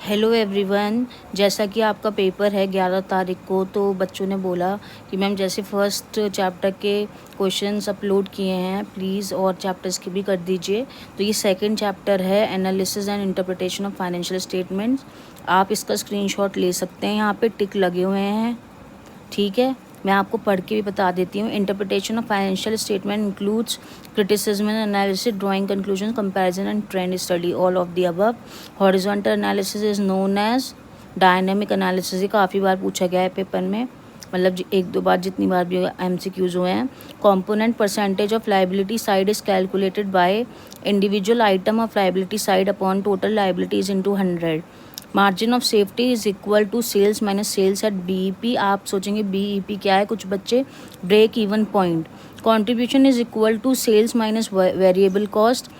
Hello everyone. जैसा कि आपका पेपर है 11 तारीख को, तो बच्चों ने बोला कि मैम जैसे फर्स्ट चैप्टर के क्वेश्चंस अपलोड किए हैं प्लीज़ और चैप्टर्स की भी कर दीजिए। तो ये सेकंड चैप्टर है analysis and interpretation of financial statements. आप इसका स्क्रीनशॉट ले सकते हैं, यहाँ पे टिक लगे हुए हैं। ठीक है, मैं आपको पढ़ के भी बता देती हूँ। Interpretation of financial statement includes criticism and analysis, drawing conclusion, comparison and trend study, all of the above. Horizontal analysis is known as dynamic analysis. ये काफ़ी बार पूछा गया है पेपर में, मतलब एक दो बार, जितनी बार भी MCQs हुए हैं। Component percentage of liability side is calculated by individual item of liability side upon total liabilities into 100। Margin of safety is equal to sales minus sales at BEP। आप सोचेंगे BEP क्या है, कुछ बच्चे break even point. Contribution is equal to sales minus variable cost.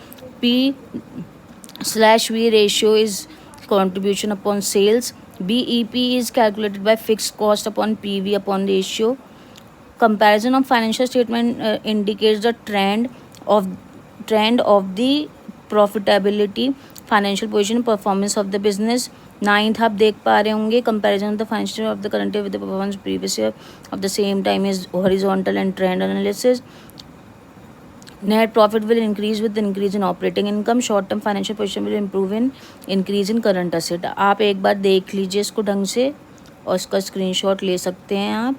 P/V ratio is contribution upon sales. BEP is calculated by fixed cost upon PV upon ratio. Comparison of financial statement indicates the trend of the profitability, financial position, performance of the business. 9th आप देख पा रहे होंगे, comparison of the financial of the current year with the performance previous year of the same time is horizontal and trend analysis. Net profit will increase with increase in operating income. Short term financial position will improve in increase in current asset. आप एक बार देख लीजिए इसको ढंग से और इसका screenshot ले सकते हैं आप।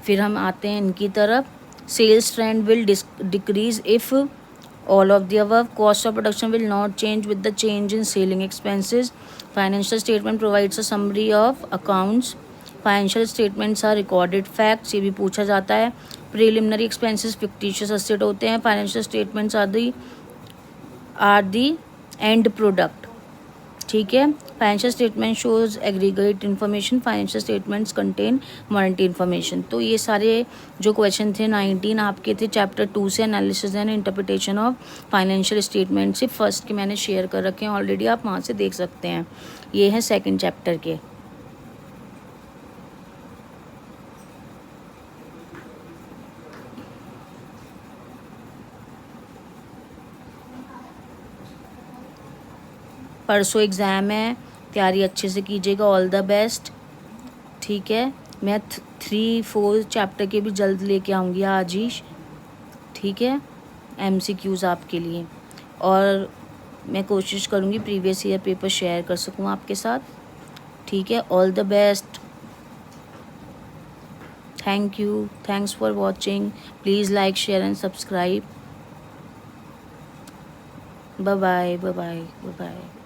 फिर हम आते हैं इनकी तरफ। Sales trend will decrease if all of the above. Cost of production will not change with the change in selling expenses. Financial statement provides a summary of accounts. Financial statements are recorded facts, ये भी पूछा जाता है। Preliminary expenses fictitious asset होते हैं। Financial statements are the end product. ठीक है। Financial statement shows aggregate information. Financial statements contain monetary information. तो ये सारे जो क्वेश्चन थे 19 आपके थे चैप्टर 2 से, analysis and interpretation of financial statement से। फर्स्ट के मैंने शेयर कर रखे हैं ऑलरेडी, आप वहाँ से देख सकते हैं। ये है सेकेंड चैप्टर के। परसों एग्ज़ाम है, तैयारी अच्छे से कीजिएगा। All the best. ठीक है, मैं 3-4 चैप्टर के भी जल्द लेके आऊँगी आज ही। ठीक है, MCQs आपके लिए, और मैं कोशिश करूँगी प्रीवियस ईयर पेपर शेयर कर सकूँ आपके साथ। ठीक है, all the best. Thank you, thanks for watching. Please like, share and subscribe. Bye bye, bye bye, bye bye.